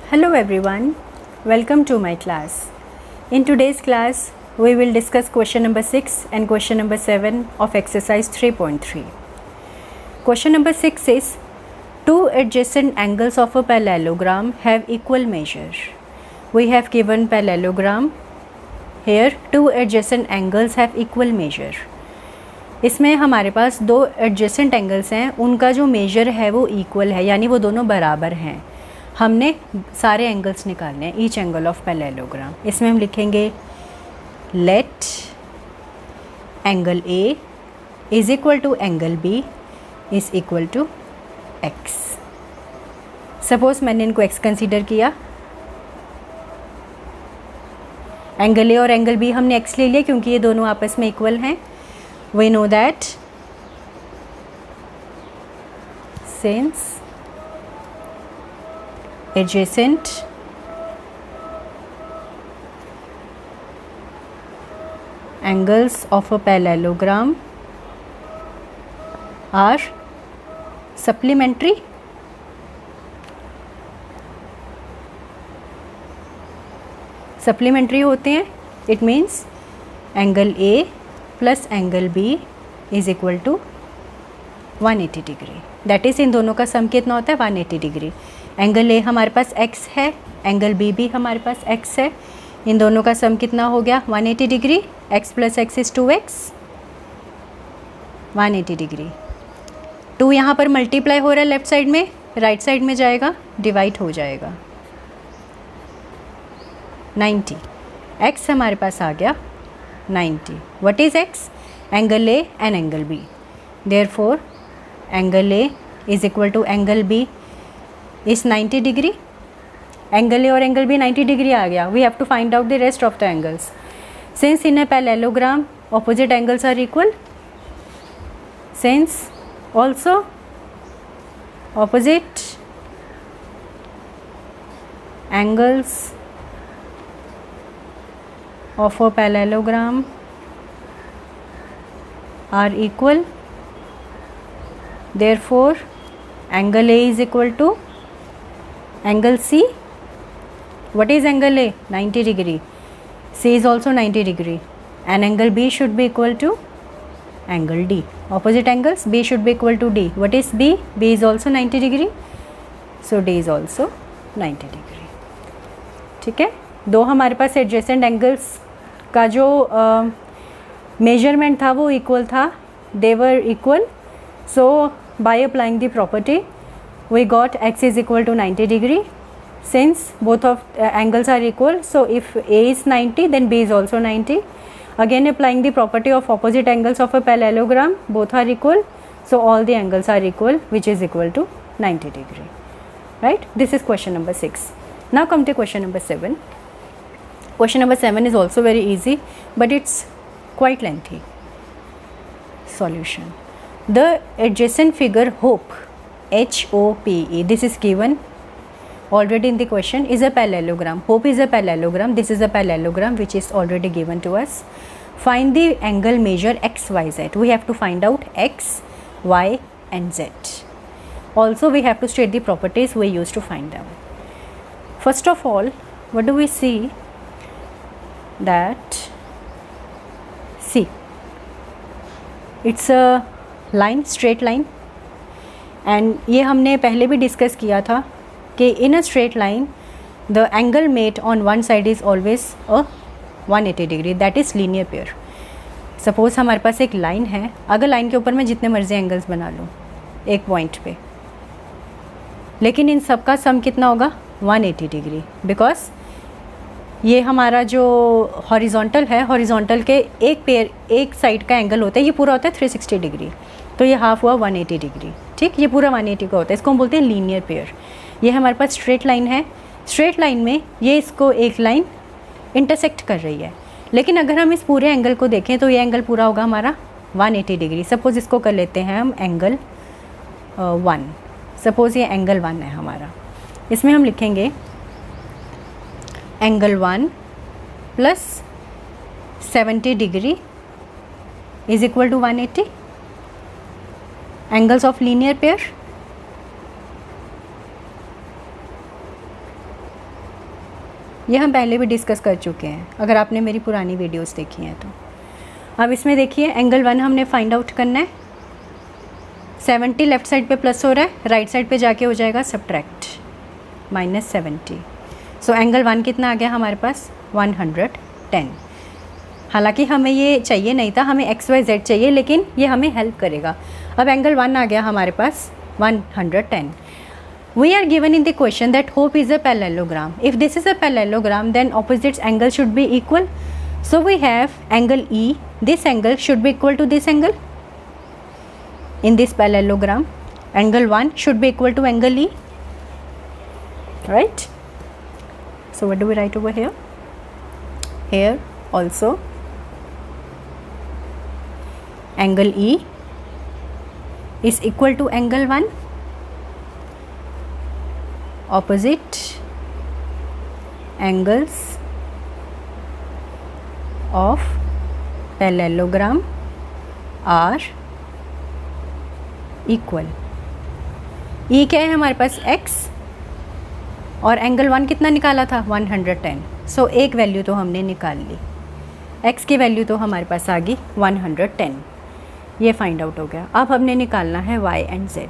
Hello everyone, welcome to my class. In today's class, we will discuss question number 6 and question number 7 of exercise 3.3. Question number 6 is, two adjacent angles of a parallelogram have equal measure. We have given parallelogram. Here, two adjacent angles have equal measure. इसमें हमारे पास दो adjacent angles हैं, उनका जो major है वो equal है, यानी वो दोनों बराबर हैं. हमने सारे एंगल्स निकालने हैं, ईच एंगल ऑफ पैरेललोग्राम. इसमें हम लिखेंगे let angle A is equal to angle B is equal to X. Suppose मैंने इनको एक्स कंसीडर किया, एंगल ए और एंगल बी हमने एक्स ले लिया क्योंकि ये दोनों आपस में इक्वल हैं. We know that since adjacent angles of a parallelogram are supplementary, होते हैं. It means angle A plus angle B is equal to 180 degree. That is इन दोनों का सम कितना होता है 180 डिग्री. एंगल ए हमारे पास x है, एंगल बी भी हमारे पास x है. इन दोनों का सम कितना हो गया 180 degree. x plus x is 2x, 180 degree. 2 यहाँ पर मल्टीप्लाई हो रहा है लेफ्ट साइड में, राइट साइड में जाएगा डिवाइड हो जाएगा 90. x हमारे पास आ गया 90. What is x? Angle A and angle B. Therefore, angle A is equal to angle B is 90 degree. Angle A और angle B 90 degree आ गया. We have to find out the rest of the angles. Since in a parallelogram opposite angles are equal, since also opposite angles of a parallelogram are equal, therefore angle A is equal to angle C. What is angle A? 90 degree. C is also 90 degree, and angle B should be equal to angle D. Opposite angles, B should be equal to D. What is B? B is also 90 degree, so D is also 90 degree. ठीक है, दो हमारे पास adjacent angles का जो measurement था वो equal था, they were equal. So by applying the property we got x is equal to 90 degree. Since both of angles are equal, so if a is 90 then b is also 90. Again applying the property of opposite angles of a parallelogram, both are equal, so all the angles are equal, which is equal to 90 degree. Right? This is question number 6. Now come to question number 7. Question number 7 is also very easy, but it's quite lengthy. Solution. The adjacent figure HOPE, H-O-P-E, this is given already in the question, is a parallelogram. HOPE is a parallelogram. This is a parallelogram which is already given to us. Find the angle measure x, y, z. We have to find out x, y and z. Also we have to state the properties we use to find them. First of all, what do we see? That see, it's a line, straight line, and ये हमने पहले भी discuss किया था कि in a straight line the angle made on one side is always a 180 degree, that is linear pair. Suppose हमारे पास एक line है, अगर लाइन के ऊपर मैं जितने मर्जी एंगल्स बना लूँ एक पॉइंट पे, लेकिन इन सब का सम कितना होगा 180 डिग्री. बिकॉज ये हमारा जो हॉरिजॉन्टल है, हॉरिजॉन्टल के एक साइड का एंगल होता है, ये पूरा होता है 360 डिग्री, तो ये हाफ हुआ 180 डिग्री. ठीक, ये पूरा 180 का होता है, इसको हम बोलते हैं लीनियर पेयर. ये हमारे पास स्ट्रेट लाइन है, स्ट्रेट लाइन में ये इसको एक लाइन इंटरसेक्ट कर रही है, लेकिन अगर हम इस पूरे एंगल को देखें तो ये एंगल पूरा होगा हमारा 180 डिग्री. सपोज़ इसको कर लेते हैं हम एंगल 1. सपोज़ ये एंगल 1 है हमारा, इसमें हम लिखेंगे angle 1 plus 70 degree is equal to 180. angles of linear pair, ये हम पहले भी डिस्कस कर चुके हैं अगर आपने मेरी पुरानी वीडियोस देखी हैं तो। अब इसमें देखिए एंगल 1 हमने फाइंड आउट करना है। 70 लेफ़्ट साइड पे प्लस हो रहा है, राइट साइड पे जाके हो जाएगा सब्ट्रैक्ट -70। सो एंगल 1 कितना आ गया हमारे पास 110। हालांकि हमें ये चाहिए नहीं था, हमें XYZ चाहिए, लेकिन ये हमें हेल्प करेगा। अब एंगल 1 आ गया हमारे पास 110। We are given in the question that hope is a parallelogram. If this is a parallelogram, then opposites angle should be equal. So we have angle E. This angle should be equal to this angle. In this parallelogram, angle 1 should be equal to angle E. Right? So what do we write over here? Here also angle E is equal to angle 1. Opposite angles of parallelogram are equal. E क्या है हमारे पास x, और angle 1 कितना निकाला था 110। सो एक value तो हमने निकाल ली, x की वैल्यू तो हमारे पास आ गई 110। ये फाइंड आउट हो गया। अब हमने निकालना है y and z।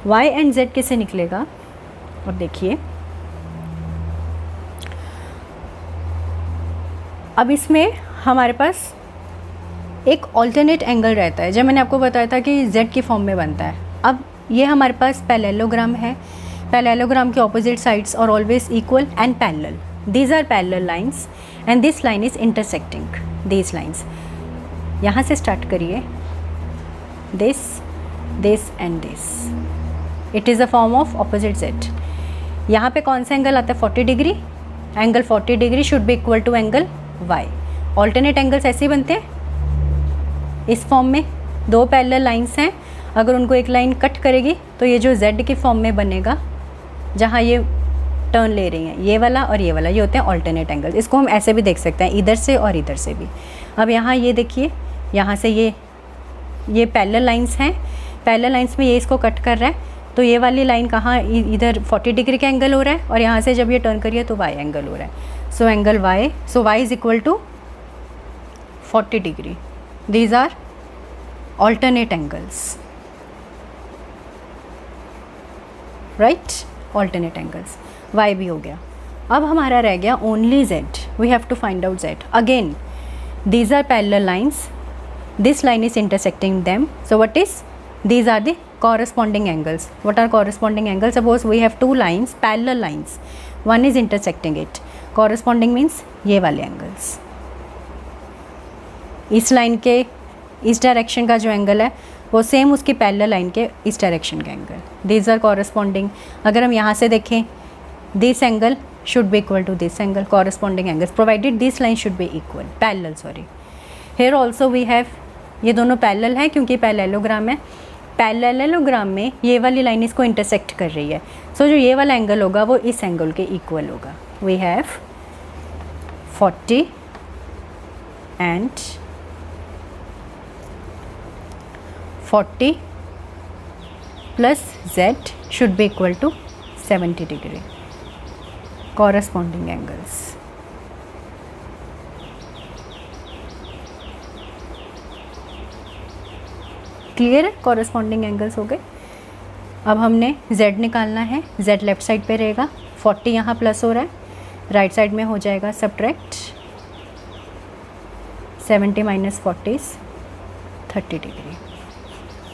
y and z कैसे निकलेगा? और देखिए अब इसमें हमारे पास एक ऑल्टरनेट एंगल रहता है, जब मैंने आपको बताया था कि z की फॉर्म में बनता है। अब ये हमारे पास पैरेललोग्राम है, पैरेललोग्राम के opposite sides are always equal and parallel. These are parallel lines and this line is intersecting these lines. यहाँ से स्टार्ट करिए, this and this, it is a form of opposite z। यहाँ पे कौन सा angle आता है 40 degree, angle 40 degree should be equal to angle y। Alternate angles ऐसे ही बनते हैं इस फॉर्म में। दो पैरेलल लाइंस हैं, अगर उनको एक लाइन कट करेगी तो ये जो z के फॉर्म में बनेगा, जहाँ ये टर्न ले रही हैं, ये वाला और ये वाला, ये होते हैं ऑल्टरनेट एंगल्स। इसको हम ऐसे भी देख सकते हैं, इधर से और इधर से भी। अब यहाँ ये देखिए, यहाँ से ये पैरेलल लाइंस हैं, पैरेलल लाइंस में ये इसको कट कर रहा है, तो ये वाली लाइन कहाँ, इधर 40 डिग्री का एंगल हो रहा है, और यहाँ से जब ये टर्न करिए तो y एंगल हो रहा है। So angle y, so y is equal to 40 degree. These are alternate angles, right, alternate angles. y भी हो गया। अब हमारा रह गया only z। We have to find out z again. These are parallel lines, this line is intersecting them, so what is, these are the corresponding angles. What are corresponding angles? Suppose we have two lines, parallel lines, one is intersecting it. Corresponding means ये वाले angles, इस line के इस direction का जो angle है वो same उसकी पैरेलल लाइन के इस डायरेक्शन का एंगल। These are corresponding। अगर हम यहाँ से देखें, this angle should be equal to this angle, corresponding angles, provided this line should be equal, parallel, sorry. Here also we have, ये दोनों पैरेलल हैं क्योंकि पैरेललोग्राम है। पैरेललोग्राम में ये वाली लाइन इसको इंटरसेक्ट कर रही है, सो जो ये वाला एंगल होगा वो इस एंगल के इक्वल होगा। We have 40 and 40 plus z should be equal to 70 degree, corresponding angles. Clear है, कॉरस्पॉन्डिंग एंगल्स हो गए। अब हमने z निकालना है, z लेफ्ट साइड पे रहेगा, 40 यहाँ प्लस हो रहा है, राइट साइड में हो जाएगा सब्ट्रैक्ट 70 माइनस 40 30 डिग्री।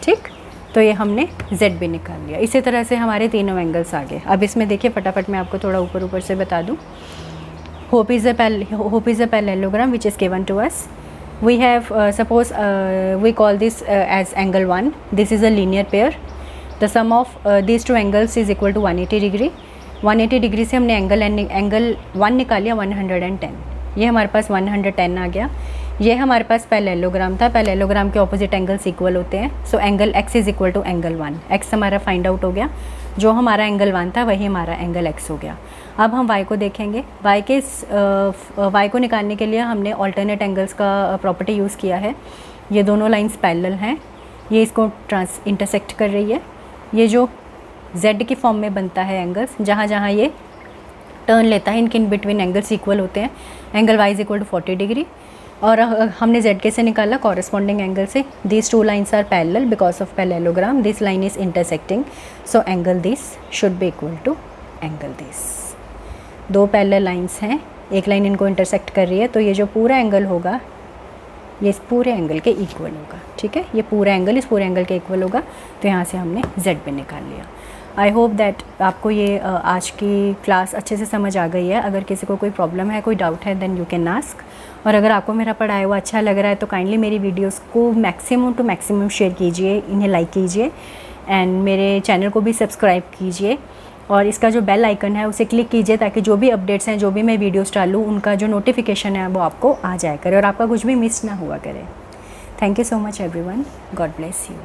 ठीक, तो ये हमने z भी निकाल लिया। इसी तरह से हमारे तीनों एंगल्स आ गए। अब इसमें देखिए फटाफट मैं आपको थोड़ा ऊपर से बता दूँ। Hope is a parallelogram which is given to us. We have suppose we call this as angle 1. This is a linear pair. The sum of these two angles is equal to 180 degree. 180 degree से हमने angle 1 निकाल लिया 110। ये हमारे पास 110 आ गया। ये हमारे पास पैरेललोग्राम था, पैरेललोग्राम के ऑपोजिट एंगल्स इक्वल होते हैं। So angle x is equal to angle 1। x हमारा फाइंड आउट हो गया, जो हमारा एंगल 1 था वही हमारा एंगल x हो गया। अब हम y को देखेंगे। y को निकालने के लिए हमने ऑल्टरनेट एंगल्स का प्रॉपर्टी यूज़ किया है। ये दोनों लाइंस पैरेलल हैं, ये इसको इंटरसेक्ट कर रही है। ये जो z की फॉर्म में बनता है एंगल्स, जहाँ जहाँ ये टर्न लेता है, इनके इन बिटवीन एंगल्स इक्वल होते हैं, angle Y is equal to 40 degree. और हमने जेड के से निकाला कॉरेस्पॉन्डिंग एंगल से। This two lines are parallel because of parallelogram, this line is intersecting, so angle this should be equal to angle this. दो parallel lines हैं, एक line इनको इंटरसेक्ट कर रही है, तो ये जो पूरा एंगल होगा ये इस पूरे एंगल के इक्वल होगा। ठीक है, ये पूरा एंगल इस पूरे एंगल के इक्वल होगा, तो यहाँ से हमने जेड भी निकाल लिया। आई होप दैट आपको ये आज की क्लास अच्छे से समझ आ गई है। अगर किसी को कोई प्रॉब्लम है, कोई डाउट है, देन यू कैन आस्क। और अगर आपको मेरा पढ़ाया हुआ अच्छा लग रहा है तो काइंडली मेरी वीडियोस को मैक्सिमम टू मैक्सिमम शेयर कीजिए, इन्हें लाइक कीजिए एंड मेरे चैनल को भी सब्सक्राइब कीजिए। और इसका जो बेल आइकन है उसे क्लिक कीजिए ताकि जो भी अपडेट्स हैं, जो भी मैं वीडियोस डालूँ, उनका जो नोटिफिकेशन है वो आपको आ जाया करे और आपका कुछ भी मिस ना हुआ करे। Thank you so much everyone, God bless you.